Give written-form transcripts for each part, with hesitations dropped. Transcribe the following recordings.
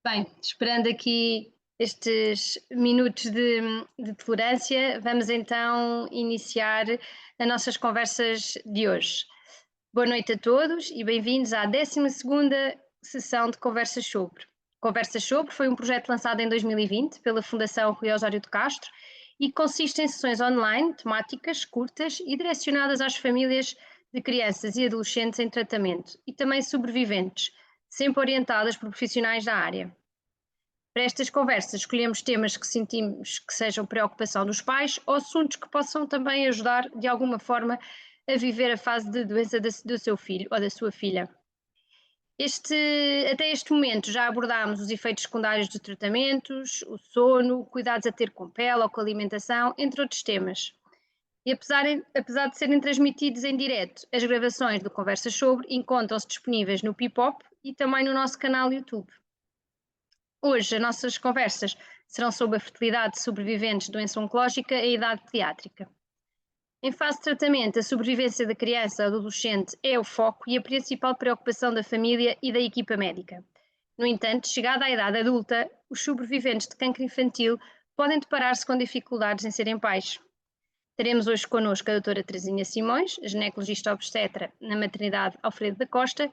Bem, esperando aqui estes minutos de tolerância, vamos então iniciar as nossas conversas de hoje. Boa noite a todos e bem-vindos à 12ª sessão de Conversas Sobre. Conversas Sobre foi um projeto lançado em 2020 pela Fundação Rui Osório de Castro e consiste em sessões online, temáticas, curtas e direcionadas às famílias de crianças e adolescentes em tratamento e também sobreviventes, sempre orientadas por profissionais da área. Para estas conversas, escolhemos temas que sentimos que sejam preocupação dos pais ou assuntos que possam também ajudar, de alguma forma, a viver a fase de doença do seu filho ou da sua filha. Até este momento já abordámos os efeitos secundários dos tratamentos, o sono, cuidados a ter com pele ou com alimentação, entre outros temas. E apesar de serem transmitidos em direto, as gravações do Conversas Sobre encontram-se disponíveis no Pipop e também no nosso canal YouTube. Hoje, as nossas conversas serão sobre a fertilidade de sobreviventes de doença oncológica e a idade pediátrica. Em fase de tratamento, a sobrevivência da criança ou do adolescente é o foco e a principal preocupação da família e da equipa médica. No entanto, chegada à idade adulta, os sobreviventes de cancro infantil podem deparar-se com dificuldades em serem pais. Teremos hoje connosco a doutora Teresinha Simões, ginecologista obstetra na maternidade Alfredo da Costa,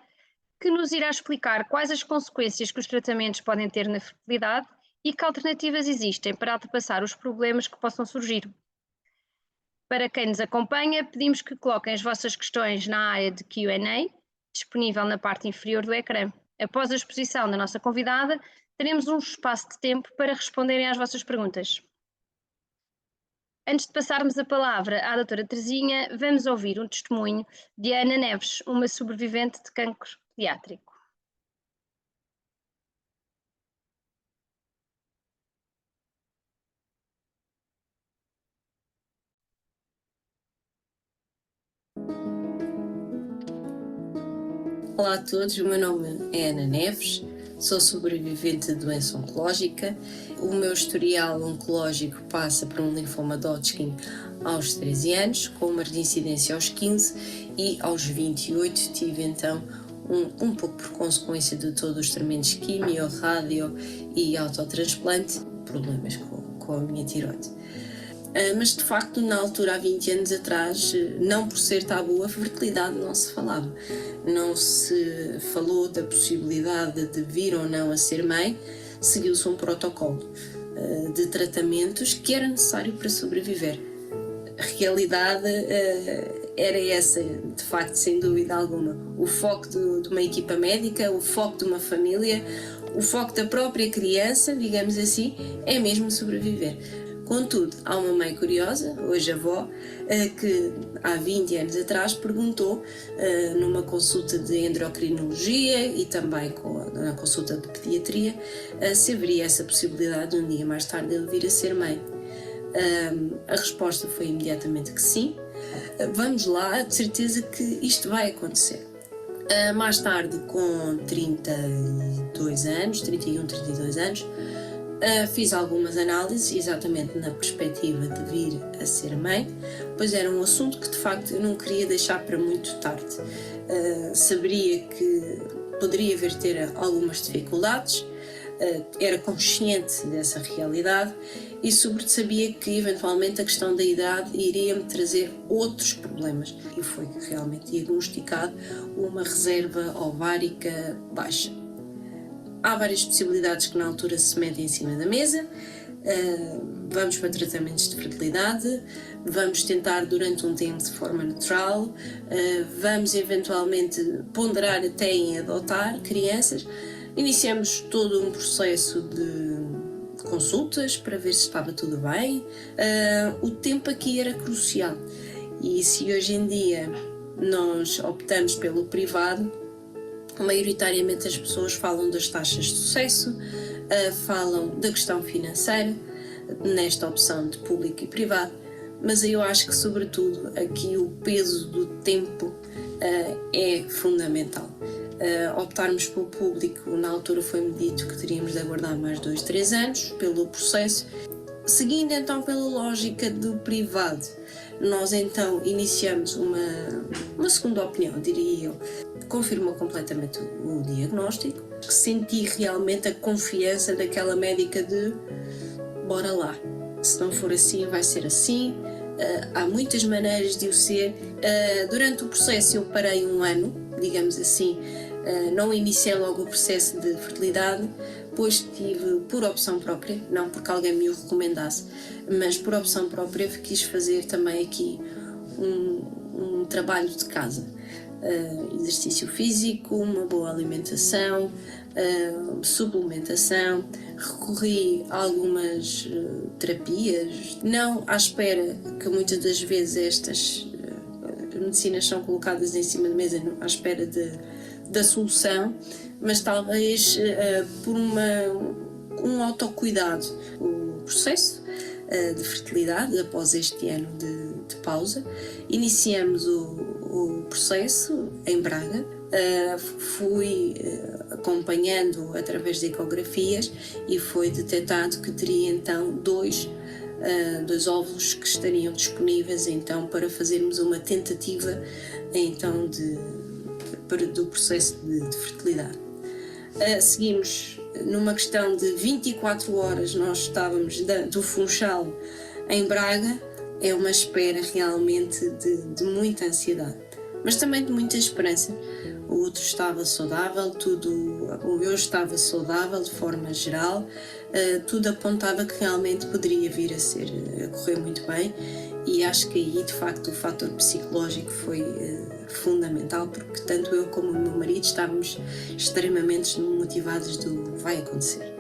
que nos irá explicar quais as consequências que os tratamentos podem ter na fertilidade e que alternativas existem para ultrapassar os problemas que possam surgir. Para quem nos acompanha, pedimos que coloquem as vossas questões na área de Q&A, disponível na parte inferior do ecrã. Após a exposição da nossa convidada, teremos um espaço de tempo para responderem às vossas perguntas. Antes de passarmos a palavra à doutora Teresinha, vamos ouvir um testemunho de Ana Neves, uma sobrevivente de cancro pediátrico. Olá a todos, o meu nome é Ana Neves, sou sobrevivente de doença oncológica. O meu historial oncológico passa por um linfoma de Hodgkin aos 13 anos, com uma incidência aos 15 e aos 28 tive então um pouco por consequência de todos os tratamentos quimio, rádio e autotransplante, problemas com a minha tiroide. Mas de facto na altura, há 20 anos atrás, não por ser tabu, a fertilidade não se falava. Não se falou da possibilidade de vir ou não a ser mãe, seguiu-se um protocolo de tratamentos que era necessário para sobreviver. A realidade era essa, de facto, sem dúvida alguma. O foco de uma equipa médica, o foco de uma família, o foco da própria criança, digamos assim, é mesmo sobreviver. Contudo, há uma mãe curiosa, hoje avó, que há 20 anos atrás perguntou, numa consulta de endocrinologia e também na consulta de pediatria, se haveria essa possibilidade de um dia mais tarde ele vir a ser mãe. A resposta foi imediatamente que sim. Vamos lá, de certeza que isto vai acontecer. Mais tarde, com 32 anos, 31, 32 anos, fiz algumas análises exatamente na perspectiva de vir a ser mãe, pois era um assunto que de facto eu não queria deixar para muito tarde. Saberia que poderia vir ter algumas dificuldades, era consciente dessa realidade e sobretudo sabia que eventualmente a questão da idade iria-me trazer outros problemas e foi realmente diagnosticado uma reserva ovárica baixa. Há várias possibilidades que na altura se metem em cima da mesa. Vamos para tratamentos de fertilidade, vamos tentar durante um tempo de forma natural, vamos eventualmente ponderar até em adotar crianças. Iniciamos todo um processo de consultas para ver se estava tudo bem. O tempo aqui era crucial e se hoje em dia nós optamos pelo privado, maioritariamente as pessoas falam das taxas de sucesso, falam da questão financeira, nesta opção de público e privado, mas eu acho que sobretudo aqui o peso do tempo é fundamental. Optarmos pelo público, na altura foi-me dito que teríamos de aguardar mais 2, 3 anos pelo processo. Seguindo então pela lógica do privado, nós então iniciamos uma segunda opinião, diria eu, confirmou completamente o diagnóstico. que senti realmente a confiança daquela médica de bora lá, se não for assim vai ser assim. Há muitas maneiras de o ser. Durante o processo eu parei um ano, digamos assim, não iniciei logo o processo de fertilidade, pois tive por opção própria, não porque alguém me o recomendasse, mas por opção própria quis fazer também aqui um trabalho de casa. Exercício físico, uma boa alimentação, suplementação, recorri a algumas terapias, não à espera que muitas das vezes estas medicinas são colocadas em cima da mesa à espera da solução, mas talvez por um autocuidado. O processo de fertilidade, após este ano de pausa, iniciamos o processo em Braga. Fui acompanhando através de ecografias e foi detectado que teria então dois óvulos que estariam disponíveis então para fazermos uma tentativa então do processo de fertilidade. Seguimos numa questão de 24 horas, nós estávamos do Funchal em Braga. É uma espera realmente de muita ansiedade, mas também de muita esperança. O outro estava saudável, o eu estava saudável de forma geral, tudo apontava que realmente poderia vir a correr muito bem, e acho que aí de facto o fator psicológico foi fundamental, porque tanto eu como o meu marido estávamos extremamente motivados do vai acontecer.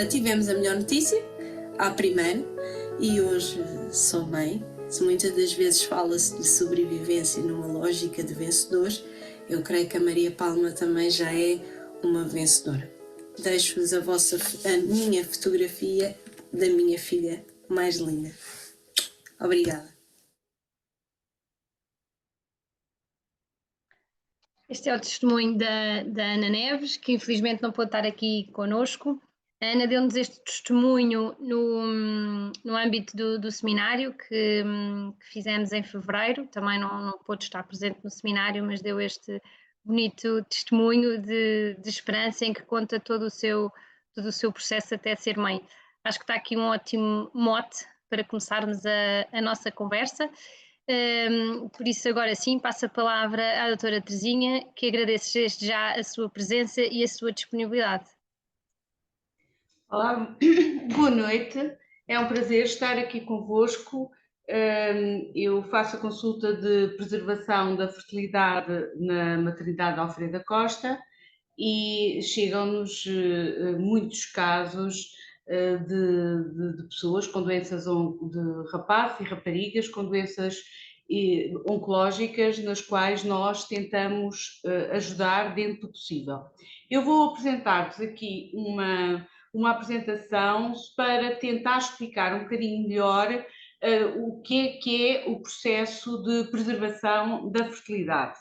Tivemos a melhor notícia, à primeira, e hoje sou mãe. Se muitas das vezes fala-se de sobrevivência numa lógica de vencedores, eu creio que a Maria Palma também já é uma vencedora. Deixo-vos a minha fotografia da minha filha mais linda. Obrigada. Este é o testemunho da Ana Neves, que infelizmente não pôde estar aqui connosco. A Ana deu-nos este testemunho no âmbito do seminário que fizemos em fevereiro. Também não pôde estar presente no seminário, mas deu este bonito testemunho de esperança em que conta todo o seu processo até ser mãe. Acho que está aqui um ótimo mote para começarmos a nossa conversa. Por isso agora sim passo a palavra à doutora Teresinha, que agradeço desde já a sua presença e a sua disponibilidade. Olá, boa noite, é um prazer estar aqui convosco. Eu faço a consulta de preservação da fertilidade na maternidade Alfredo Costa e chegam-nos muitos casos de pessoas com doenças de rapazes e raparigas com doenças oncológicas nas quais nós tentamos ajudar dentro do possível. Eu vou apresentar-vos aqui uma apresentação para tentar explicar um bocadinho melhor o que é o processo de preservação da fertilidade.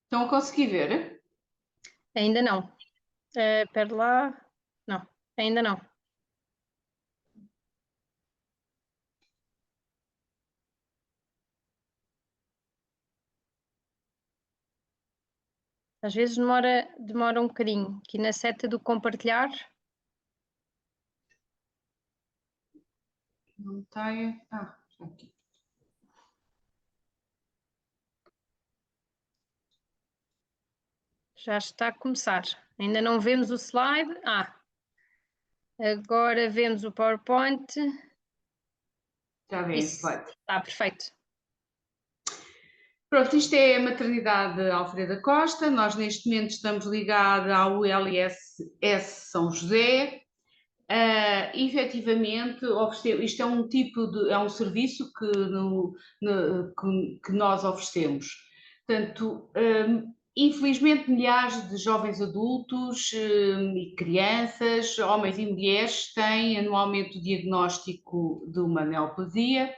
Estão a conseguir ver? Ainda não. Espera lá. Não, ainda não. Às vezes demora um bocadinho. Aqui na seta do compartilhar. Não tem. Ah, aqui. Já está a começar. Ainda não vemos o slide. Agora vemos o PowerPoint. Já vem, vai. Está perfeito. Pronto, isto é a maternidade Alfredo Costa. Nós neste momento estamos ligados ao ULSS São José. Efetivamente, isto é um serviço que nós oferecemos. Portanto, infelizmente, milhares de jovens adultos e crianças, homens e mulheres, têm anualmente o diagnóstico de uma neoplasia.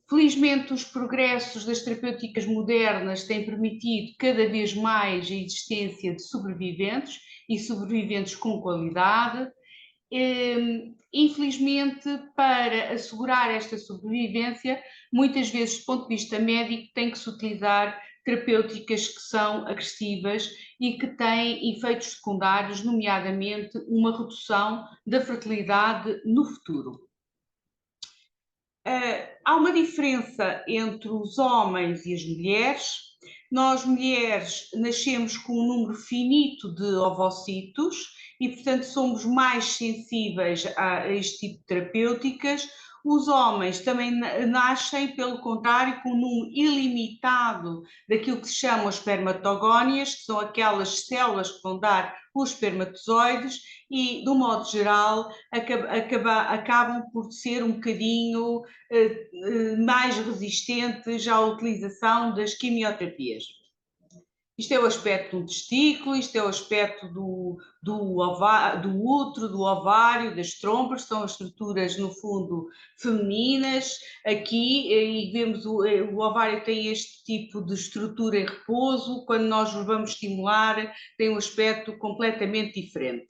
Felizmente, os progressos das terapêuticas modernas têm permitido cada vez mais a existência de sobreviventes e sobreviventes com qualidade. Infelizmente, para assegurar esta sobrevivência, muitas vezes, do ponto de vista médico, tem que se utilizar terapêuticas que são agressivas e que têm efeitos secundários, nomeadamente uma redução da fertilidade no futuro. Há uma diferença entre os homens e as mulheres. Nós, mulheres, nascemos com um número finito de ovocitos e, portanto, somos mais sensíveis a este tipo de terapêuticas. Os homens também nascem, pelo contrário, com um número ilimitado daquilo que se chamam as espermatogónias, que são aquelas células que vão dar os espermatozoides e, de um modo geral, acabam por ser um bocadinho mais resistentes à utilização das quimioterapias. Isto é o aspecto do testículo, isto é o aspecto do útero, do ovário, das trompas, são as estruturas, no fundo, femininas. Aqui, e vemos o ovário tem este tipo de estrutura em repouso, quando nós os vamos estimular, tem um aspecto completamente diferente.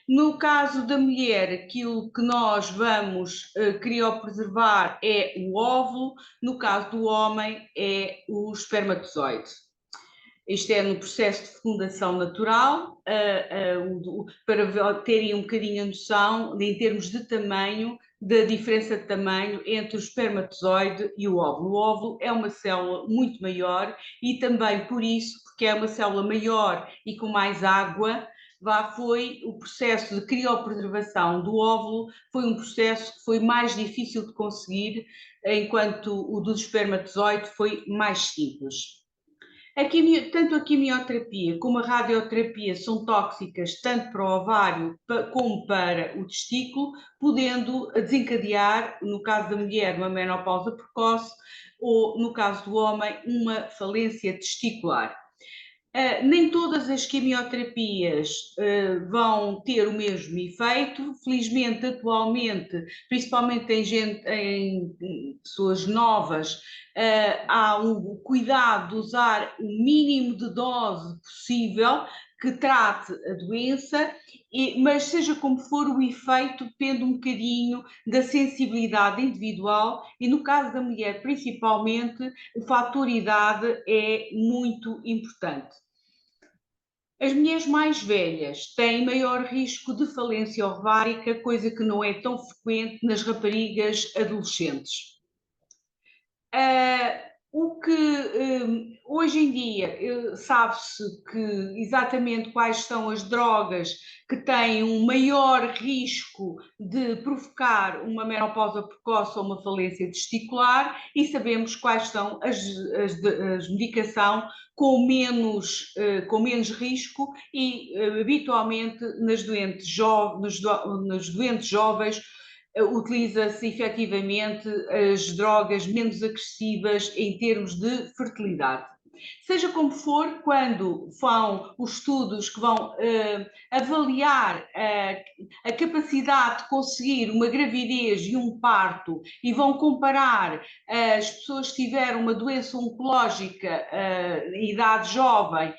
No caso da mulher, aquilo que nós vamos criopreservar é o óvulo, no caso do homem é o espermatozoide. Isto é no processo de fecundação natural, para terem um bocadinho a noção, em termos de tamanho, da diferença de tamanho entre o espermatozoide e o óvulo. O óvulo é uma célula muito maior e também por isso, porque é uma célula maior e com mais água, foi o processo de criopreservação do óvulo, foi um processo que foi mais difícil de conseguir, enquanto o do espermatozoide foi mais simples. Tanto a quimioterapia como a radioterapia são tóxicas tanto para o ovário como para o testículo, podendo desencadear, no caso da mulher, uma menopausa precoce ou, no caso do homem, uma falência testicular. Nem todas as quimioterapias vão ter o mesmo efeito. Felizmente, atualmente, principalmente em pessoas novas, há um cuidado de usar o mínimo de dose possível que trate a doença, mas seja como for, o efeito depende um bocadinho da sensibilidade individual e, no caso da mulher, principalmente, o fator idade é muito importante. As mulheres mais velhas têm maior risco de falência ovárica, coisa que não é tão frequente nas raparigas adolescentes. Hoje em dia sabe-se que exatamente quais são as drogas que têm um maior risco de provocar uma menopausa precoce ou uma falência testicular e sabemos quais são as medicação com menos risco e habitualmente nas doentes jovens utiliza-se efetivamente as drogas menos agressivas em termos de fertilidade. Seja como for, quando vão os estudos que vão avaliar a capacidade de conseguir uma gravidez e um parto e vão comparar as pessoas que tiveram uma doença oncológica em idade jovem,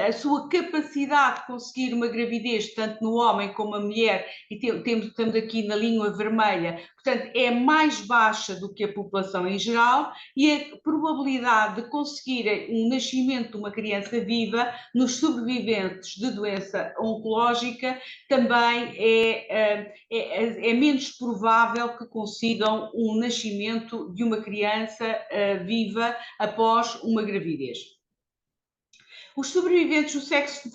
a sua capacidade de conseguir uma gravidez, tanto no homem como na mulher, e estamos aqui na linha vermelha, portanto, é mais baixa do que a população em geral, e a probabilidade de conseguir um nascimento de uma criança viva nos sobreviventes de doença oncológica também é menos provável que consigam um nascimento de uma criança viva após uma gravidez. Os sobreviventes do sexo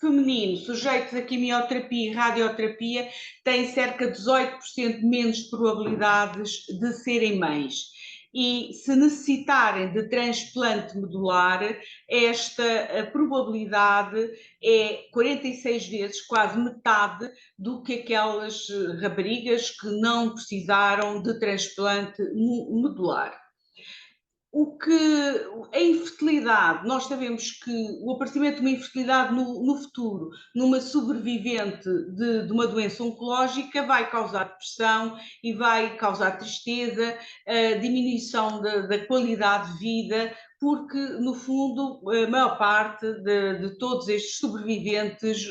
feminino sujeitos a quimioterapia e radioterapia têm cerca de 18% menos de probabilidades de serem mães. E se necessitarem de transplante medular, esta probabilidade é 46 vezes, quase metade, do que aquelas raparigas que não precisaram de transplante medular. A infertilidade, nós sabemos que o aparecimento de uma infertilidade no futuro, numa sobrevivente de uma doença oncológica, vai causar depressão e vai causar tristeza, diminuição da qualidade de vida, porque, no fundo, a maior parte de todos estes sobreviventes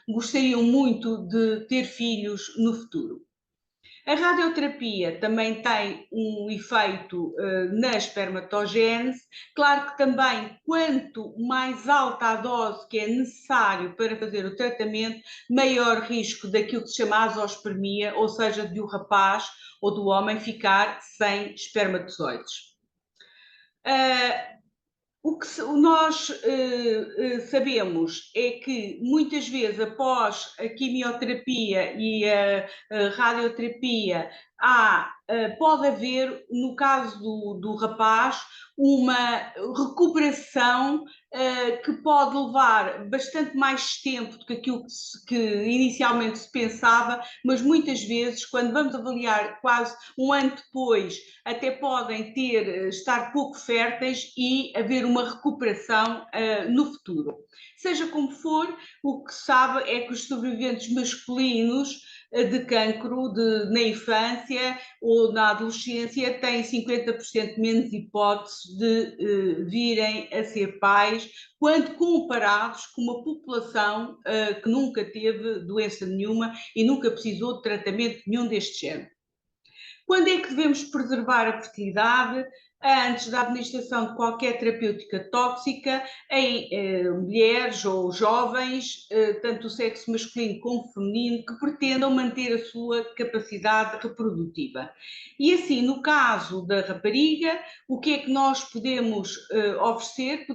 gostariam muito de ter filhos no futuro. A radioterapia também tem um efeito na espermatogênese. Claro que também, quanto mais alta a dose que é necessário para fazer o tratamento, maior risco daquilo que se chama azoospermia, ou seja, de o rapaz ou do homem ficar sem espermatozoides. O que nós sabemos é que muitas vezes após a quimioterapia e a radioterapia pode haver, no caso do rapaz, uma recuperação que pode levar bastante mais tempo do que aquilo que inicialmente se pensava, mas muitas vezes, quando vamos avaliar quase um ano depois, até podem estar pouco férteis e haver uma recuperação no futuro. Seja como for, o que se sabe é que os sobreviventes masculinos de cancro na infância ou na adolescência têm 50% menos hipóteses de virem a ser pais, quando comparados com uma população que nunca teve doença nenhuma e nunca precisou de tratamento nenhum deste género. Quando é que devemos preservar a fertilidade? Antes da administração de qualquer terapêutica tóxica em mulheres ou jovens, tanto do sexo masculino como feminino, que pretendam manter a sua capacidade reprodutiva. E assim, no caso da rapariga, o que é que nós podemos oferecer?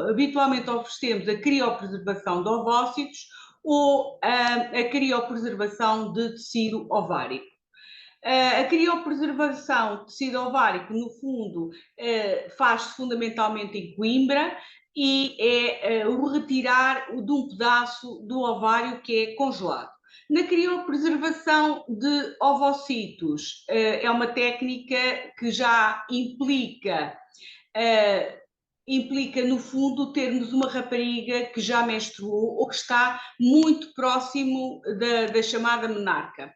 Habitualmente oferecemos a criopreservação de ovócitos ou a criopreservação de tecido ovárico. A criopreservação de tecido ovárico, no fundo, faz-se fundamentalmente em Coimbra e é o retirar de um pedaço do ovário que é congelado. Na criopreservação de ovocitos, é uma técnica que já implica, no fundo, termos uma rapariga que já menstruou ou que está muito próximo da chamada menarca.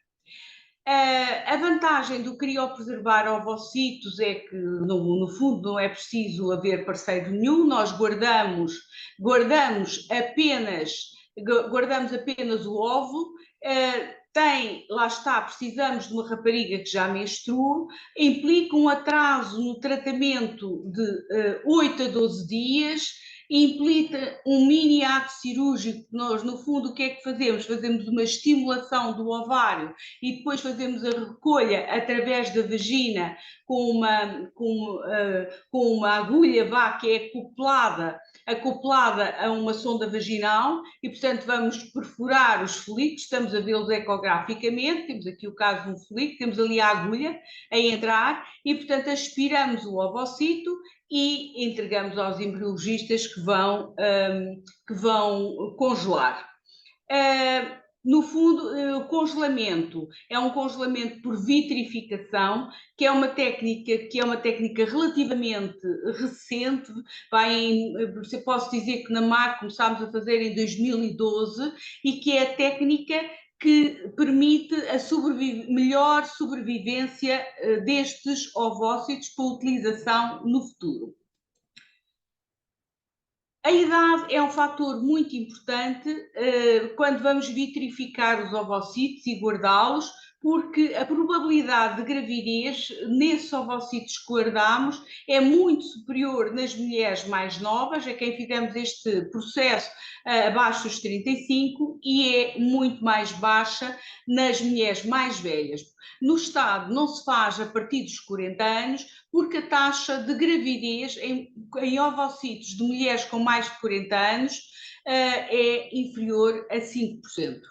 A vantagem do criopreservar ovocitos é que, no fundo, não é preciso haver parceiro nenhum, nós guardamos apenas o óvulo. Lá está, precisamos de uma rapariga que já menstrua, implica um atraso no tratamento de 8 a 12 dias, implica um mini ato cirúrgico. Nós, no fundo, o que é que fazemos? Fazemos uma estimulação do ovário e depois fazemos a recolha através da vagina com uma agulha que é acoplada a uma sonda vaginal e, portanto, vamos perfurar os folículos, estamos a vê-los ecograficamente, temos aqui o caso de um folículo, temos ali a agulha a entrar e, portanto, aspiramos o ovocito e entregamos aos embriologistas que vão congelar. No fundo, o congelamento é um congelamento por vitrificação, que é uma técnica relativamente recente. Posso dizer que na MAC começámos a fazer em 2012 e que é a técnica que permite a melhor sobrevivência destes ovócitos para utilização no futuro. A idade é um fator muito importante quando vamos vitrificar os ovocitos e guardá-los, porque a probabilidade de gravidez nesses ovocitos que guardamos é muito superior nas mulheres mais novas, a quem fizemos este processo abaixo dos 35, e é muito mais baixa nas mulheres mais velhas. No Estado não se faz a partir dos 40 anos, porque a taxa de gravidez em ovocitos de mulheres com mais de 40 anos é inferior a 5%.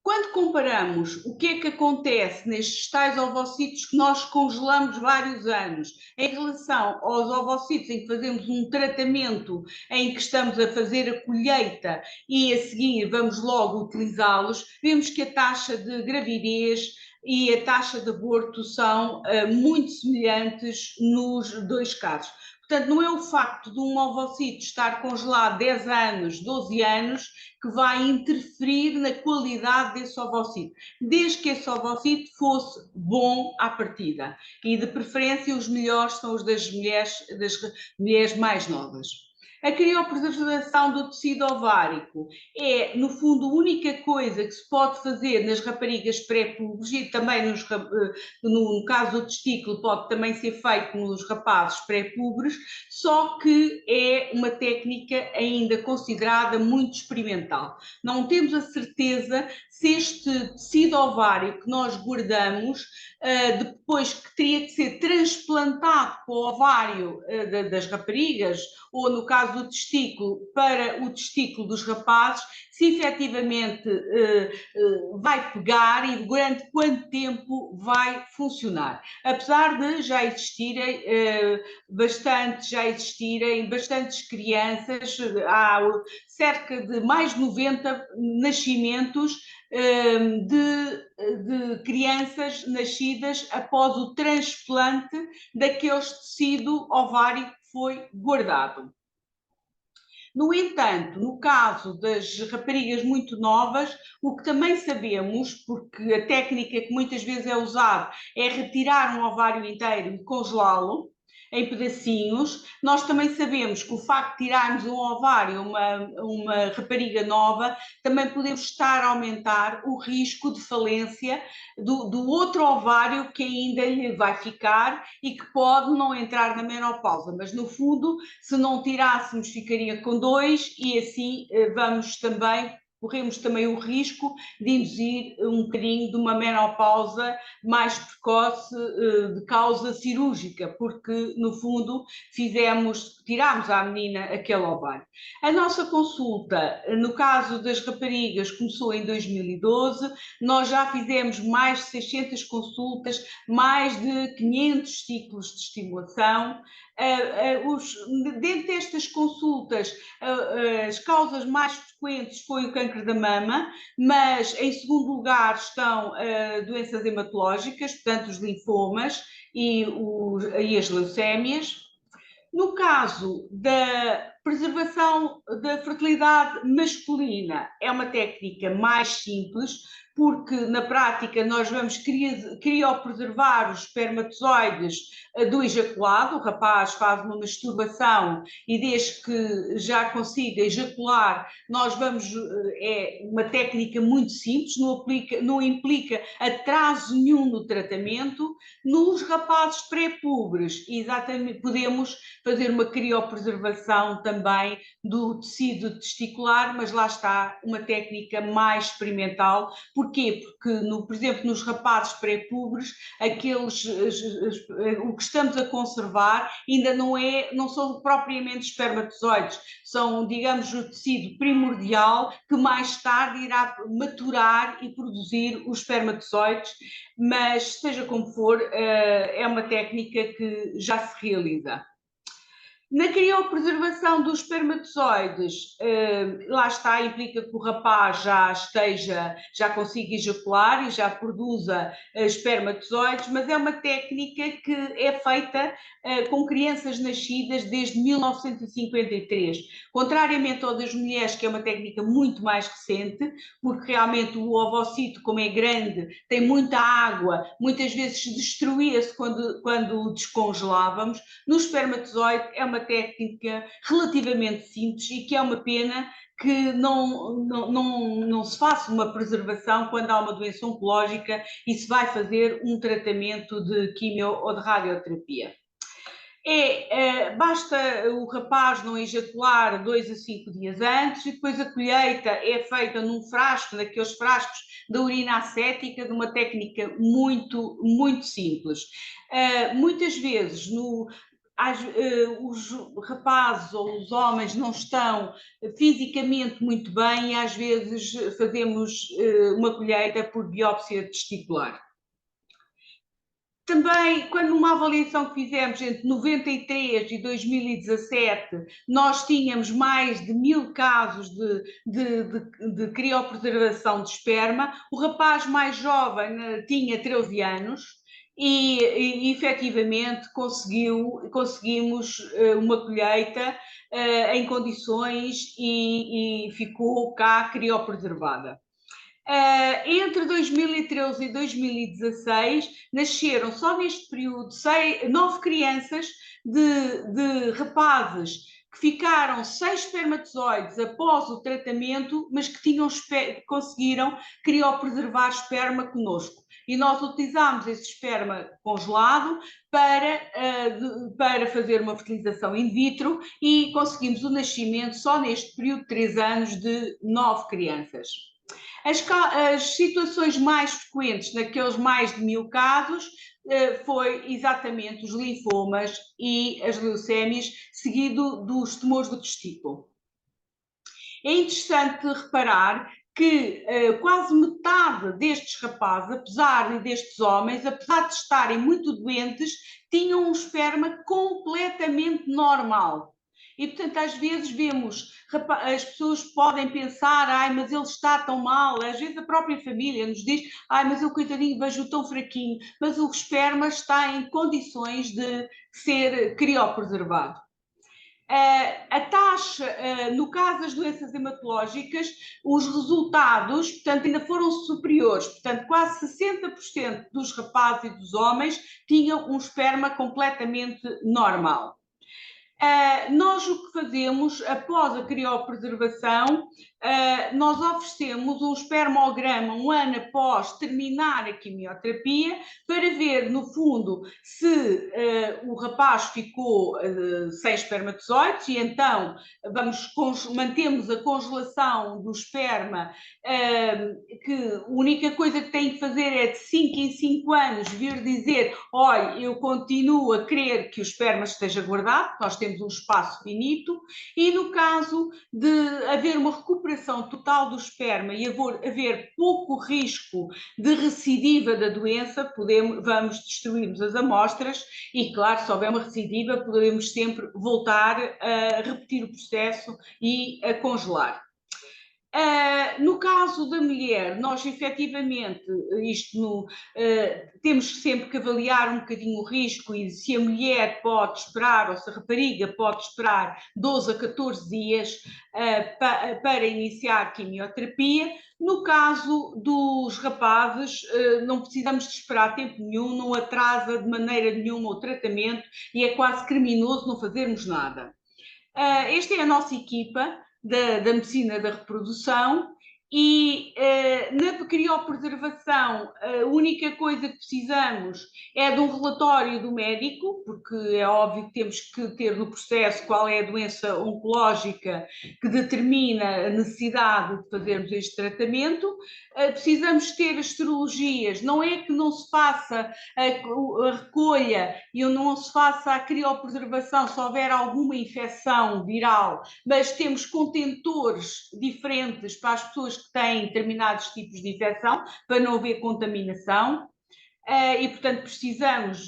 Quando comparamos o que é que acontece nestes tais ovocitos que nós congelamos vários anos, em relação aos ovocitos em que fazemos um tratamento em que estamos a fazer a colheita e a seguir vamos logo utilizá-los, vemos que a taxa de gravidez e a taxa de aborto são muito semelhantes nos dois casos. Portanto, não é o facto de um ovocito estar congelado 10 anos, 12 anos, que vai interferir na qualidade desse ovocito, desde que esse ovocito fosse bom à partida. E, de preferência, os melhores são os das mulheres mais novas. A criopreservação do tecido ovárico é, no fundo, a única coisa que se pode fazer nas raparigas pré-pubres e também no caso do testículo pode também ser feito nos rapazes pré-pubres, só que é uma técnica ainda considerada muito experimental. Não temos a certeza se este tecido ovário que nós guardamos, depois que teria que ser transplantado para o ovário das raparigas, ou no caso do testículo, para o testículo dos rapazes, se efetivamente vai pegar e durante quanto tempo vai funcionar. Apesar de já existirem bastantes crianças, há cerca de mais de 90 nascimentos de crianças nascidas após o transplante daquele tecido ovário que foi guardado. No entanto, no caso das raparigas muito novas, o que também sabemos, porque a técnica que muitas vezes é usada é retirar um ovário inteiro e congelá-lo em pedacinhos, nós também sabemos que o facto de tirarmos um ovário, uma rapariga nova, também podemos estar a aumentar o risco de falência do outro ovário que ainda lhe vai ficar e que pode não entrar na menopausa, mas no fundo, se não tirássemos, ficaria com 2 e assim corremos também o risco de induzir um bocadinho de uma menopausa mais precoce de causa cirúrgica, porque no fundo tirámos à menina aquele ovário. A nossa consulta, no caso das raparigas, começou em 2012, nós já fizemos mais de 600 consultas, mais de 500 ciclos de estimulação. Dentro destas consultas, as causas mais frequentes foi o câncer da mama, mas em segundo lugar estão doenças hematológicas, portanto os linfomas e as leucémias. No caso da preservação da fertilidade masculina, é uma técnica mais simples, porque na prática nós vamos criopreservar os espermatozoides do ejaculado, o rapaz faz uma masturbação e desde que já consiga ejacular, é uma técnica muito simples, não implica atraso nenhum no tratamento. Nos rapazes pré-pubres, exatamente, podemos fazer uma criopreservação também do tecido testicular, mas lá está uma técnica mais experimental. Porquê? Porque, por exemplo, nos rapazes pré-pubres, o que estamos a conservar ainda não são propriamente espermatozoides, são, digamos, o tecido primordial que mais tarde irá maturar e produzir os espermatozoides, mas seja como for, é uma técnica que já se realiza. Na criopreservação dos espermatozoides, lá está, implica que o rapaz já consiga ejacular e já produza espermatozoides, mas é uma técnica que é feita com crianças nascidas desde 1953, contrariamente ao das mulheres, que é uma técnica muito mais recente, porque realmente o ovocito, como é grande, tem muita água, muitas vezes destruía-se quando o descongelávamos. No espermatozoide é uma técnica relativamente simples e que é uma pena que não se faça uma preservação quando há uma doença oncológica e se vai fazer um tratamento de quimio ou de radioterapia. Basta o rapaz não ejacular 2 a 5 dias antes e depois a colheita é feita num frasco, naqueles frascos da urina acética, de uma técnica muito, muito simples. Muitas vezes os rapazes ou os homens não estão fisicamente muito bem e às vezes fazemos uma colheita por biópsia testicular. Também, quando numa avaliação que fizemos entre 93 e 2017, nós tínhamos mais de 1000 casos de criopreservação de esperma. O rapaz mais jovem tinha 13 anos e efetivamente conseguimos uma colheita em condições e ficou cá criopreservada. Entre 2013 e 2016, nasceram só neste período 9 crianças de rapazes que ficaram sem espermatozoides após o tratamento, mas que conseguiram criopreservar esperma connosco. E nós utilizámos esse esperma congelado para fazer uma fertilização in vitro e conseguimos o nascimento só neste período de 3 anos de 9 crianças. As situações mais frequentes naqueles mais de 1000 casos foi exatamente os linfomas e as leucémias, seguido dos tumores do testículo. É interessante reparar que quase metade destes rapazes, destes homens, apesar de estarem muito doentes, tinham um esperma completamente normal. E, portanto, às vezes vemos, as pessoas podem pensar, ai, mas ele está tão mal, às vezes a própria família nos diz, ai, mas eu, coitadinho, vejo-o tão fraquinho, mas o esperma está em condições de ser criopreservado. A taxa, no caso das doenças hematológicas, os resultados, portanto, ainda foram superiores, portanto, quase 60% dos rapazes e dos homens tinham um esperma completamente normal. Nós o que fazemos após a criopreservação, nós oferecemos um espermograma um ano após terminar a quimioterapia para ver, no fundo, se o rapaz ficou sem espermatozoides e então mantemos a congelação do esperma, que a única coisa que tem que fazer é de 5 em 5 anos vir dizer, olha, eu continuo a querer que o esperma esteja guardado, nós temos um espaço finito, e no caso de haver uma recuperação total do esperma e haver pouco risco de recidiva da doença, vamos destruirmos as amostras e, claro, se houver uma recidiva, podemos sempre voltar a repetir o processo e a congelar. No caso da mulher, nós efetivamente temos sempre que avaliar um bocadinho o risco e se a mulher pode esperar, ou se a rapariga pode esperar 12 a 14 dias para iniciar quimioterapia. No caso dos rapazes, não precisamos de esperar tempo nenhum, não atrasa de maneira nenhuma o tratamento e é quase criminoso não fazermos nada. Esta é a nossa equipa da medicina da reprodução e na criopreservação a única coisa que precisamos é de um relatório do médico, porque é óbvio que temos que ter no processo qual é a doença oncológica que determina a necessidade de fazermos este tratamento. Precisamos ter as serologias, não é que não se faça a recolha e não se faça a criopreservação se houver alguma infecção viral, mas temos contentores diferentes para as pessoas que têm determinados tipos de infecção, para não haver contaminação. E, portanto, precisamos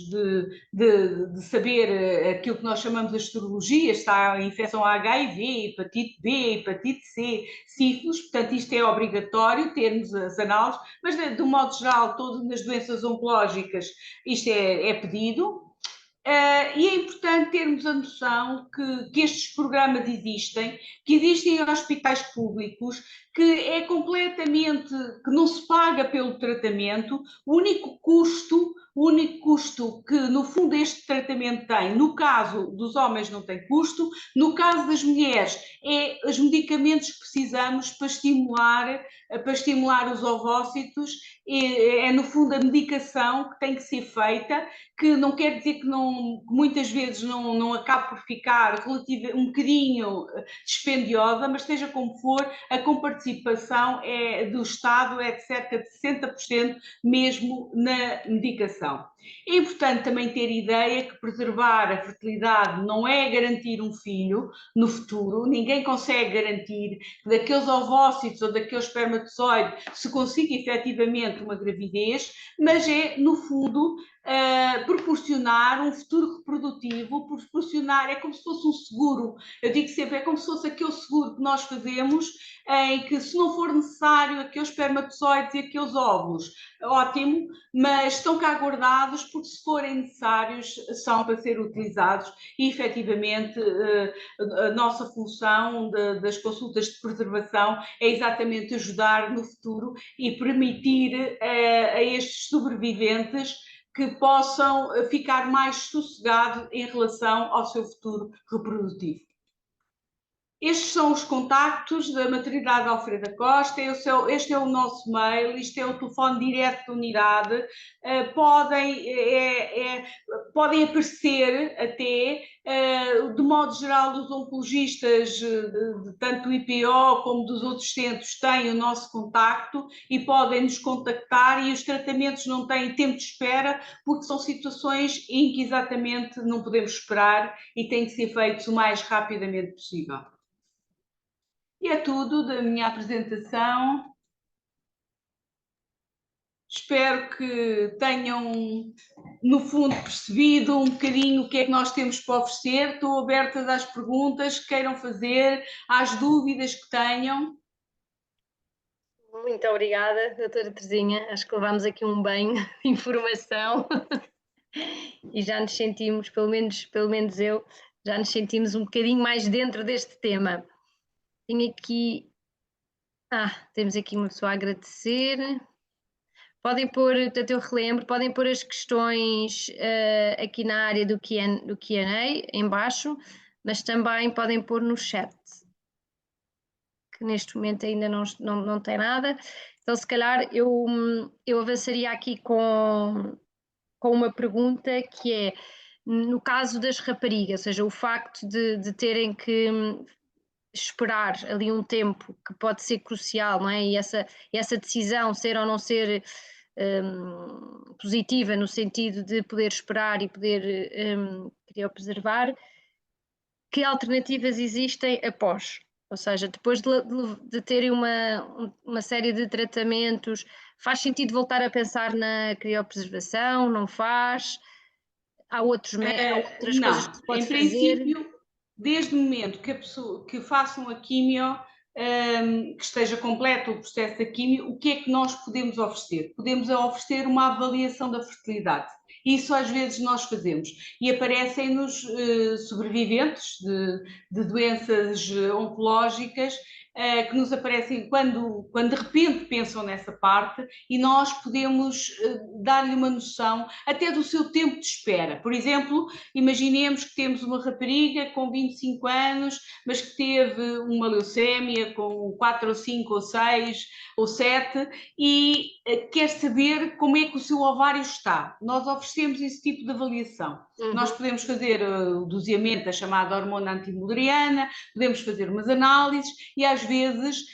de saber aquilo que nós chamamos de serologias, está a infecção HIV, hepatite B, hepatite C, sífilis, portanto, isto é obrigatório, termos as análises, mas, de um modo geral, todas as doenças oncológicas, isto é pedido. E é importante termos a noção que estes programas existem, que existem em hospitais públicos, que é completamente, que não se paga pelo tratamento, o único custo que no fundo este tratamento tem, no caso dos homens não tem custo, no caso das mulheres é os medicamentos que precisamos para estimular os ovócitos, é no fundo a medicação que tem que ser feita, que não quer dizer que muitas vezes não acabe por ficar um bocadinho dispendiosa, mas seja como for, a comparticipação do Estado é de cerca de 60% mesmo na medicação. É importante também ter ideia que preservar a fertilidade não é garantir um filho no futuro, ninguém consegue garantir que daqueles ovócitos ou daquele espermatozoide se consiga efetivamente uma gravidez, mas é, no fundo, proporcionar um futuro reprodutivo, proporcionar, é como se fosse um seguro. Eu digo sempre, é como se fosse aquele seguro que nós fazemos, em que se não for necessário aqueles espermatozoides e aqueles óvulos, ótimo, mas estão cá guardados porque se forem necessários são para ser utilizados e efetivamente a nossa função das consultas de preservação é exatamente ajudar no futuro e permitir a estes sobreviventes que possam ficar mais sossegados em relação ao seu futuro reprodutivo. Estes são os contactos da maternidade Alfreda Costa, este é o nosso mail, isto é o telefone direto da unidade, podem aparecer até, de modo geral, os oncologistas, tanto do IPO como dos outros centros, têm o nosso contacto e podem nos contactar, e os tratamentos não têm tempo de espera, porque são situações em que exatamente não podemos esperar e têm que ser feitos o mais rapidamente possível. E é tudo da minha apresentação. Espero que tenham, no fundo, percebido um bocadinho o que é que nós temos para oferecer. Estou aberta às perguntas que queiram fazer, às dúvidas que tenham. Muito obrigada, doutora Teresinha. Acho que levámos aqui um banho de informação e já nos sentimos, pelo menos eu, já nos sentimos um bocadinho mais dentro deste tema. Tenho aqui... temos aqui uma pessoa a agradecer. Podem pôr, portanto eu relembro, podem pôr as questões aqui na área do Q&A, em baixo, mas também podem pôr no chat, que neste momento ainda não tem nada. Então se calhar eu avançaria aqui com uma pergunta que é, no caso das raparigas, ou seja, o facto de terem que esperar ali um tempo que pode ser crucial, não é? E essa decisão ser ou não ser positiva, no sentido de poder esperar e poder criopreservar, que alternativas existem após? Ou seja, depois de terem uma série de tratamentos, faz sentido voltar a pensar na criopreservação? Não faz? Há outras coisas que se pode em fazer? princípio, desde o momento que a pessoa que façam a quimio, que esteja completo o processo da quimio, o que é que nós podemos oferecer? Podemos oferecer uma avaliação da fertilidade. Isso às vezes nós fazemos e aparecem-nos sobreviventes de doenças oncológicas que nos aparecem quando de repente pensam nessa parte, e nós podemos dar-lhe uma noção até do seu tempo de espera. Por exemplo, imaginemos que temos uma rapariga com 25 anos, mas que teve uma leucémia com 4 ou 5 ou 6 ou 7 e quer saber como é que o seu ovário está. Nós oferecemos esse tipo de avaliação. Nós podemos fazer o doseamento da chamada hormona antimuleriana, podemos fazer umas análises e às vezes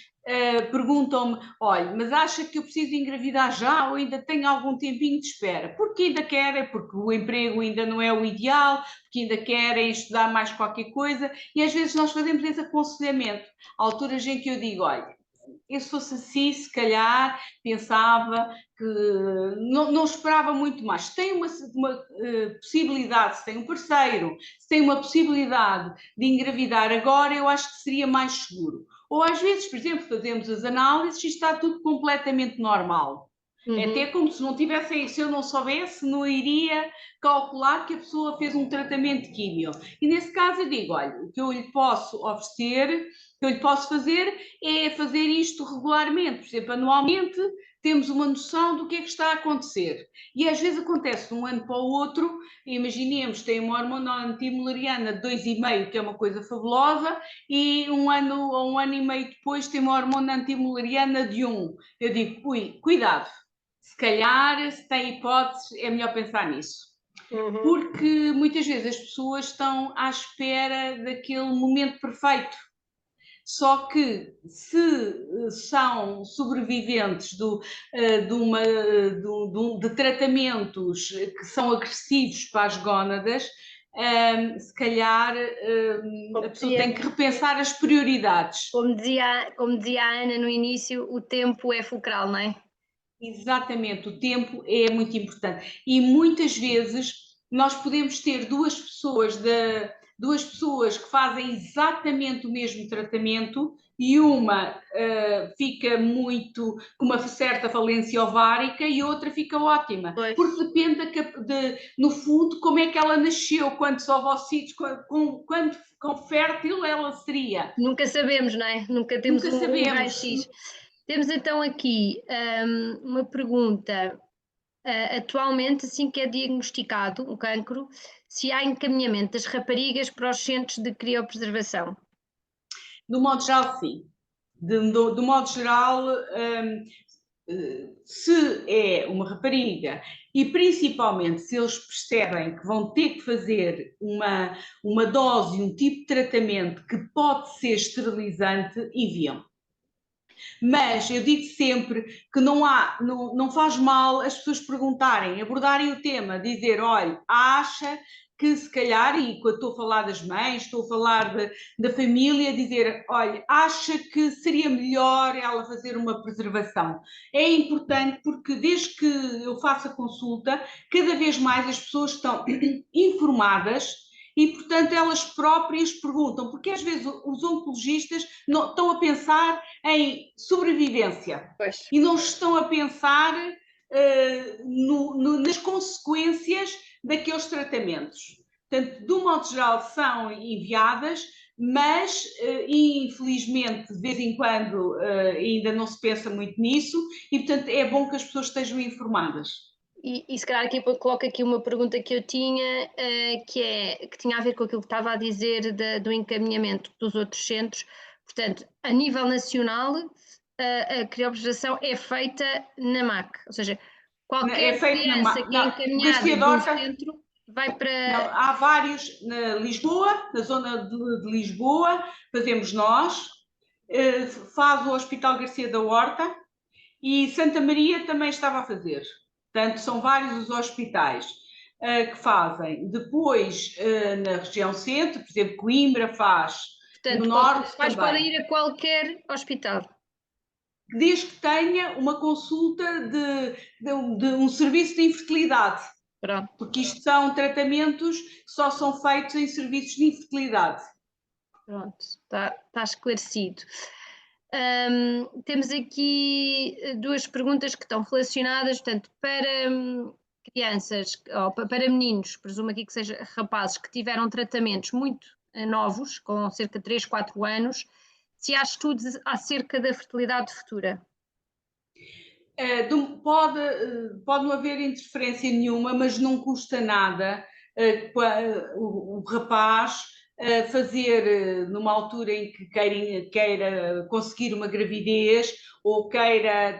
perguntam-me, olha, mas acha que eu preciso engravidar já ou ainda tenho algum tempinho de espera? Porque ainda querem, porque o emprego ainda não é o ideal, porque ainda querem estudar mais qualquer coisa, e às vezes nós fazemos esse aconselhamento. Há alturas em que eu digo, olha, eu se fosse assim, se calhar pensava que não esperava muito mais. Se tem uma possibilidade, se tem um parceiro, se tem uma possibilidade de engravidar agora, eu acho que seria mais seguro. Ou às vezes, por exemplo, fazemos as análises e está tudo completamente normal. Até como se não tivesse, se eu não soubesse, não iria calcular que a pessoa fez um tratamento de químio. E nesse caso eu digo, olha, o que eu lhe posso oferecer, o que eu lhe posso fazer é fazer isto regularmente, por exemplo, anualmente temos uma noção do que é que está a acontecer. E às vezes acontece de um ano para o outro, imaginemos, tem uma hormona antimuleriana de 2,5, que é uma coisa fabulosa, e um ano ou um ano e meio depois tem uma hormona antimuleriana de 1. Eu digo, ui, cuidado, se calhar, se tem hipótese, é melhor pensar nisso. Porque muitas vezes as pessoas estão à espera daquele momento perfeito. Só que se são sobreviventes de tratamentos que são agressivos para as gónadas, se calhar a pessoa tem que repensar as prioridades. Como dizia a Ana no início, o tempo é fulcral, não é? Exatamente, o tempo é muito importante. E muitas vezes nós podemos ter duas pessoas que fazem exatamente o mesmo tratamento e uma fica muito com uma certa falência ovárica e outra fica ótima. Pois. Porque depende, no fundo, como é que ela nasceu, quantos ovocitos, quão fértil ela seria. Nunca sabemos, não é? Nunca temos Nunca um sabemos. raio-x. Temos então aqui uma pergunta. Atualmente, assim que é diagnosticado o cancro, se há encaminhamento das raparigas para os centros de criopreservação? Do modo geral, sim. Do modo geral, se é uma rapariga e principalmente se eles percebem que vão ter que fazer uma dose, um tipo de tratamento que pode ser esterilizante, enviam. Mas eu digo sempre que não faz mal as pessoas perguntarem, abordarem o tema, dizer, olha, acha que se calhar, e quando estou a falar das mães, estou a falar da família, dizer, olha, acha que seria melhor ela fazer uma preservação. É importante porque desde que eu faço a consulta, cada vez mais as pessoas estão informadas e, portanto, elas próprias perguntam, porque às vezes os oncologistas não, estão a pensar em sobrevivência Pois. e não estão a pensar nas consequências daqueles tratamentos. Portanto, do modo geral, são enviadas, mas infelizmente, de vez em quando, ainda não se pensa muito nisso e, portanto, é bom que as pessoas estejam informadas. E se calhar aqui coloco aqui uma pergunta que eu tinha, que tinha a ver com aquilo que estava a dizer do encaminhamento dos outros centros. Portanto, a nível nacional, a criopreservação é feita na MAC, ou seja, qualquer criança que é encaminhada de um centro vai para... Não, há vários na Lisboa, na zona de Lisboa, fazemos nós, faz o Hospital Garcia da Horta e Santa Maria também estava a fazer. Portanto, são vários os hospitais que fazem. Depois, na região centro, por exemplo, Coimbra faz, Portanto, no norte pais também. podem ir a qualquer hospital. Desde que tenha uma consulta de um serviço de infertilidade. Pronto. Porque isto são tratamentos que só são feitos em serviços de infertilidade. Pronto, está esclarecido. Temos aqui duas perguntas que estão relacionadas, portanto, para crianças, ou para meninos, presumo aqui que sejam rapazes, que tiveram tratamentos muito novos, com cerca de 3, 4 anos, se há estudos acerca da fertilidade futura? Pode não haver interferência nenhuma, mas não custa nada o rapaz fazer numa altura em que queira conseguir uma gravidez ou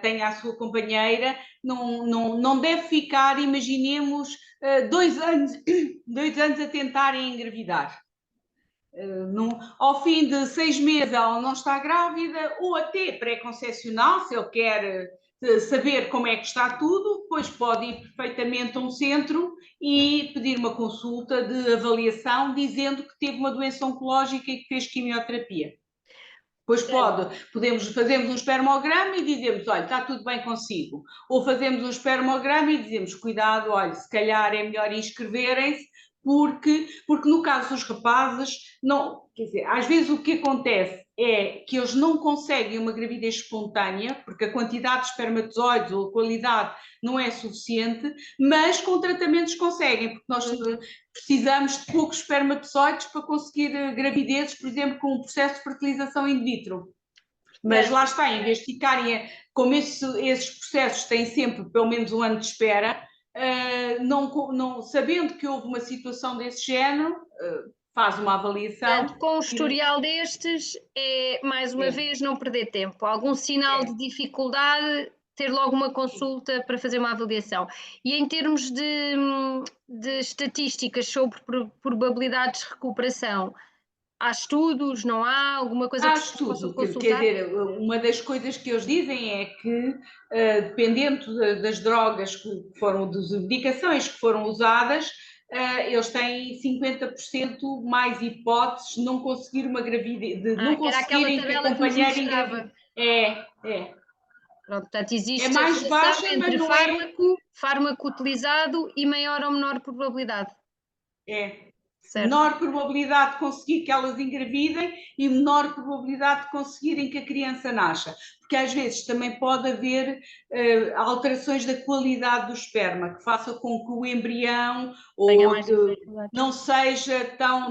tenha a sua companheira, não deve ficar, imaginemos, 2 anos, 2 anos a tentarem engravidar. Ao fim de 6 meses ela não está grávida, ou até pré-concepcional, se ele quer saber como é que está tudo, depois pode ir perfeitamente a um centro e pedir uma consulta de avaliação dizendo que teve uma doença oncológica e que fez quimioterapia. Depois fazemos um espermograma e dizemos, olha, está tudo bem consigo. Ou fazemos um espermograma e dizemos, cuidado, olha, se calhar é melhor inscreverem-se, porque no caso dos rapazes, não, quer dizer, às vezes o que acontece é que eles não conseguem uma gravidez espontânea, porque a quantidade de espermatozoides ou a qualidade não é suficiente, mas com tratamentos conseguem, porque nós precisamos de poucos espermatozoides para conseguir gravidezes, por exemplo, com um processo de fertilização in vitro. Mas lá está, em vez de ficarem, como esses processos têm sempre pelo menos um ano de espera, sabendo que houve uma situação desse género, faz uma avaliação. Portanto, com um historial destes, é mais uma vez não perder tempo. Algum sinal de dificuldade, ter logo uma consulta para fazer uma avaliação. E em termos de estatísticas sobre probabilidades de recuperação, há estudos, não há alguma coisa que se possa Tudo, quer consultar? dizer, uma das coisas que eles dizem é que, dependendo das drogas que foram, das medicações que foram usadas, eles têm 50% mais hipóteses de não conseguir uma gravidez, de não Que era aquela conseguirem que a tabela que nos companheira mostrava. engravide. É. Pronto, portanto, É existe a mais relação baixa, mas entre não é. fármaco utilizado e maior ou menor probabilidade. É. Certo. Menor probabilidade de conseguir que elas engravidem e menor probabilidade de conseguirem que a criança nasça. Porque às vezes também pode haver alterações da qualidade do esperma, que faça com que o embrião não seja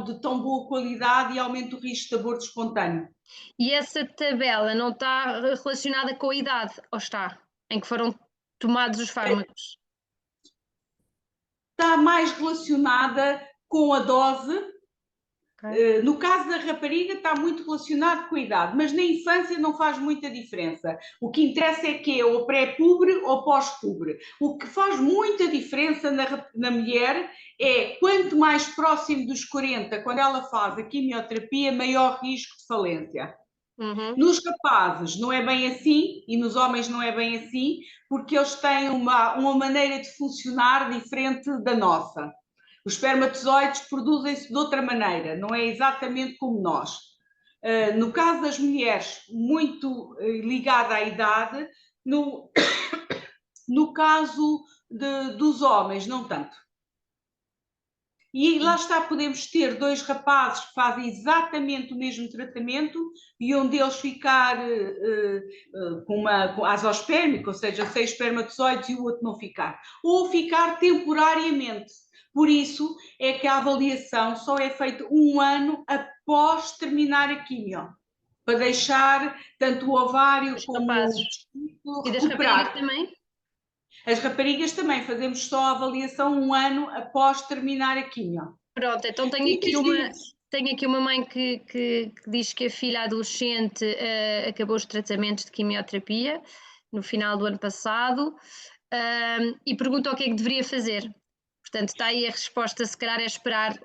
de tão boa qualidade e aumente o risco de aborto espontâneo. E essa tabela não está relacionada com a idade, ou está? Em que foram tomados os fármacos? Está mais relacionada com a dose. Okay. No caso da rapariga está muito relacionado com a idade, mas na infância não faz muita diferença. O que interessa é que é ou pré-pubre ou pós-pubre. O que faz muita diferença na mulher é quanto mais próximo dos 40, quando ela faz a quimioterapia, maior risco de falência. Uhum. Nos rapazes não é bem assim e nos homens não é bem assim, porque eles têm uma maneira de funcionar diferente da nossa. Os espermatozoides produzem-se de outra maneira, não é exatamente como nós. No caso das mulheres, muito ligada à idade, no caso dos homens, não tanto. E lá está, podemos ter dois rapazes que fazem exatamente o mesmo tratamento e um deles ficar com azospérmico, ou seja, 6 espermatozoides, e o outro não ficar. Ou ficar temporariamente. Por isso é que a avaliação só é feita 1 ano após terminar a quimio, para deixar tanto o ovário como o testículo E das recuperar. raparigas também? As raparigas também fazemos só a avaliação 1 ano após terminar a quimio. Pronto, então tenho aqui uma mãe que diz que a filha adolescente acabou os tratamentos de quimioterapia no final do ano passado e pergunta o que é que deveria fazer. Portanto, está aí a resposta, se calhar é esperar.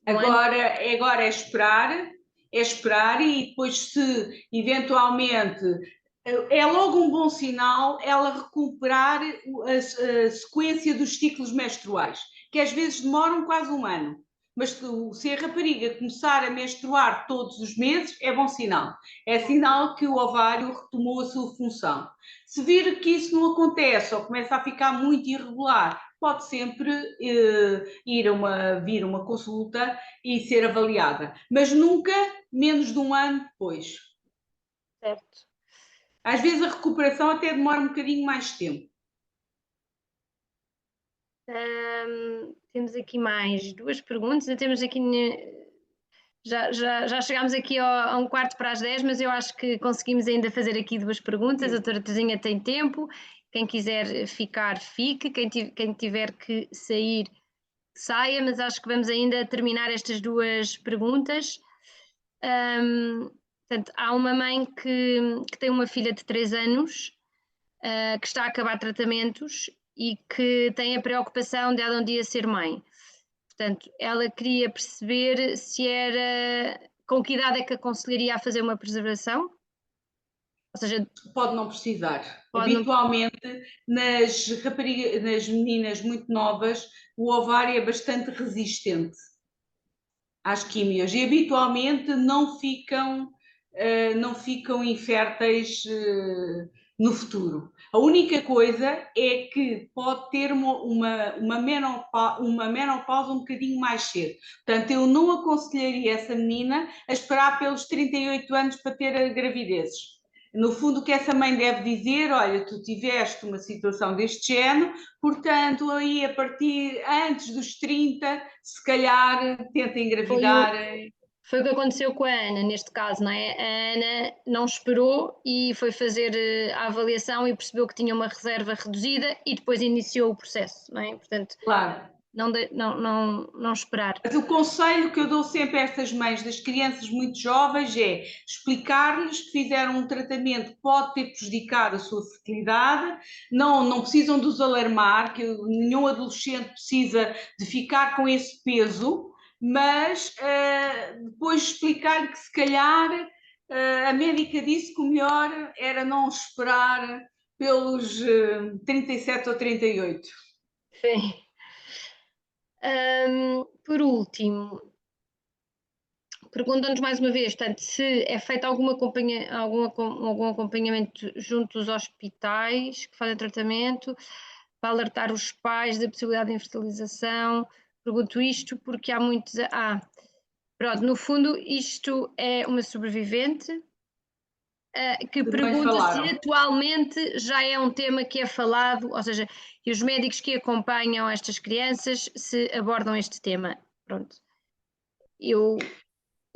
Agora é esperar e depois, se eventualmente é logo um bom sinal ela recuperar a sequência dos ciclos menstruais, que às vezes demoram quase 1 ano. Mas se a rapariga começar a menstruar todos os meses, é bom sinal. É sinal que o ovário retomou a sua função. Se vir que isso não acontece ou começa a ficar muito irregular, pode sempre vir uma consulta e ser avaliada. Mas nunca menos de 1 ano depois. Certo. Às vezes a recuperação até demora um bocadinho mais tempo. Temos aqui mais 2 perguntas. Temos aqui. Já chegámos aqui a 9:45, mas eu acho que conseguimos ainda fazer aqui 2 perguntas. A doutora Teresinha tem tempo. Quem quiser ficar, fique. Quem tiver que sair, saia. Mas acho que vamos ainda terminar estas 2 perguntas. Portanto, há uma mãe que tem uma filha de 3 anos que está a acabar tratamentos e que tem a preocupação de ela um dia ser mãe. Portanto, ela queria perceber se era com que idade é que aconselharia a fazer uma preservação. Ou seja, pode não precisar. Habitualmente, nas meninas muito novas, o ovário é bastante resistente às químios e habitualmente não ficam inférteis no futuro. A única coisa é que pode ter uma menopausa um bocadinho mais cedo. Portanto, eu não aconselharia essa menina a esperar pelos 38 anos para ter a gravidezes. No fundo, o que essa mãe deve dizer, olha, tu tiveste uma situação deste género, portanto, aí a partir antes dos 30, se calhar tenta engravidar. Foi o que aconteceu com a Ana, neste caso, não é? A Ana não esperou e foi fazer a avaliação e percebeu que tinha uma reserva reduzida e depois iniciou o processo, não é? Portanto, claro. Não esperar. Mas o conselho que eu dou sempre a estas mães das crianças muito jovens é explicar-lhes que fizeram um tratamento que pode ter prejudicado a sua fertilidade, não precisam de os alarmar, que nenhum adolescente precisa de ficar com esse peso, mas depois explicar-lhe que se calhar a médica disse que o melhor era não esperar pelos 37 ou 38. Sim. Por último, perguntam-nos mais uma vez, portanto, se é feito algum acompanhamento junto dos hospitais que fazem tratamento para alertar os pais da possibilidade de infertilização. Pergunto isto porque há muitos... pronto, no fundo isto é uma sobrevivente que pergunta se atualmente já é um tema que é falado, ou seja, e os médicos que acompanham estas crianças se abordam este tema. Pronto. Eu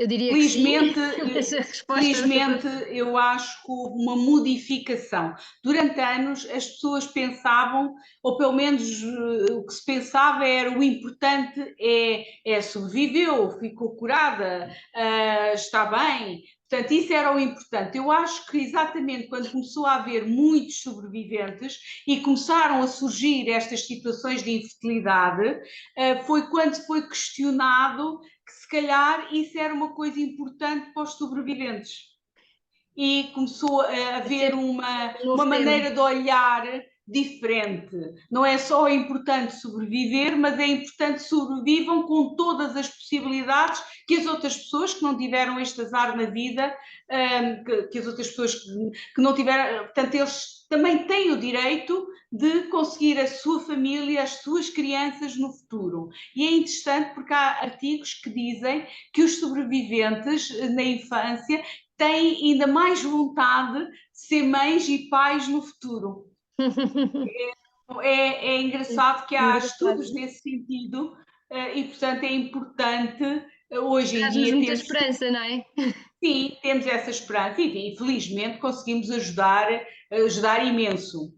diria felizmente, que sim. Felizmente, eu acho que houve uma modificação. Durante anos as pessoas pensavam, ou pelo menos o que se pensava era o importante é sobreviveu, ficou curada, está bem. Portanto, isso era o importante. Eu acho que exatamente quando começou a haver muitos sobreviventes e começaram a surgir estas situações de infertilidade, foi quando foi questionado que se calhar isso era uma coisa importante para os sobreviventes. E começou a haver uma maneira de olhar diferente. Não é só importante sobreviver, mas é importante sobrevivam com todas as possibilidades que as outras pessoas que não tiveram este azar na vida, que as outras pessoas que não tiveram, portanto, eles também têm o direito de conseguir a sua família, as suas crianças no futuro. E é interessante porque há artigos que dizem que os sobreviventes na infância têm ainda mais vontade de ser mães e pais no futuro. É engraçado que há estudos nesse sentido e, portanto, é importante hoje em dia muita termos... esperança, não é? Sim, temos essa esperança e felizmente conseguimos ajudar imenso.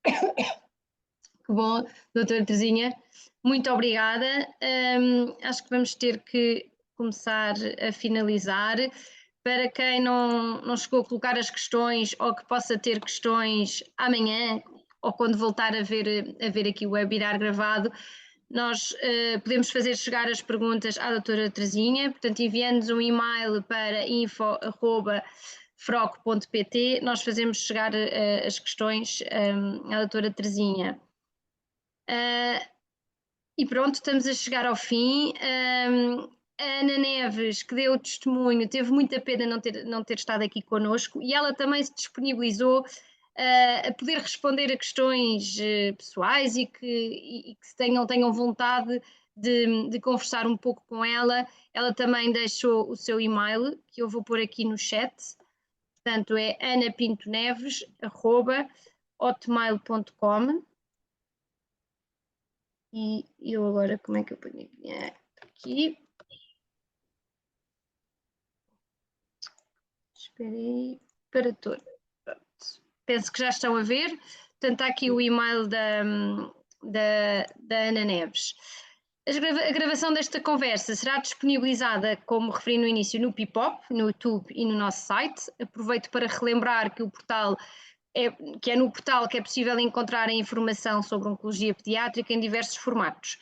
Que bom, doutora Teresinha, muito obrigada. Acho que vamos ter que começar a finalizar. Para quem não chegou a colocar as questões ou que possa ter questões amanhã ou quando voltar a ver aqui o webinar gravado, nós podemos fazer chegar as perguntas à doutora Teresinha, portanto enviando-nos um e-mail para info@froc.pt, nós fazemos chegar as questões à doutora Teresinha. E pronto, estamos a chegar ao fim. A Ana Neves, que deu o testemunho, teve muita pena não ter estado aqui connosco e ela também se disponibilizou a poder responder a questões pessoais e que tenham vontade de conversar um pouco com ela. Ela também deixou o seu e-mail, que eu vou pôr aqui no chat. Portanto, é anapintoneves@hotmail.com. E eu agora, como é que eu ponho aqui? Espera aí, para todos. Penso que já estão a ver. Portanto, está aqui o e-mail da Ana Neves. A gravação desta conversa será disponibilizada, como referi no início, no Pipop, no YouTube e no nosso site. Aproveito para relembrar que que é no portal que é possível encontrar a informação sobre oncologia pediátrica em diversos formatos.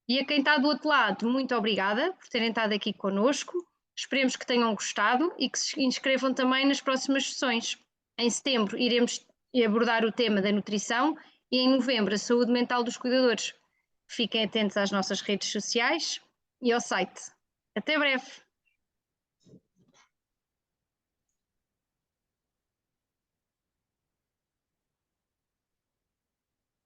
E a quem está do outro lado, muito obrigada por terem estado aqui connosco. Esperemos que tenham gostado e que se inscrevam também nas próximas sessões. Em setembro iremos abordar o tema da nutrição e em novembro a saúde mental dos cuidadores. Fiquem atentos às nossas redes sociais e ao site. Até breve!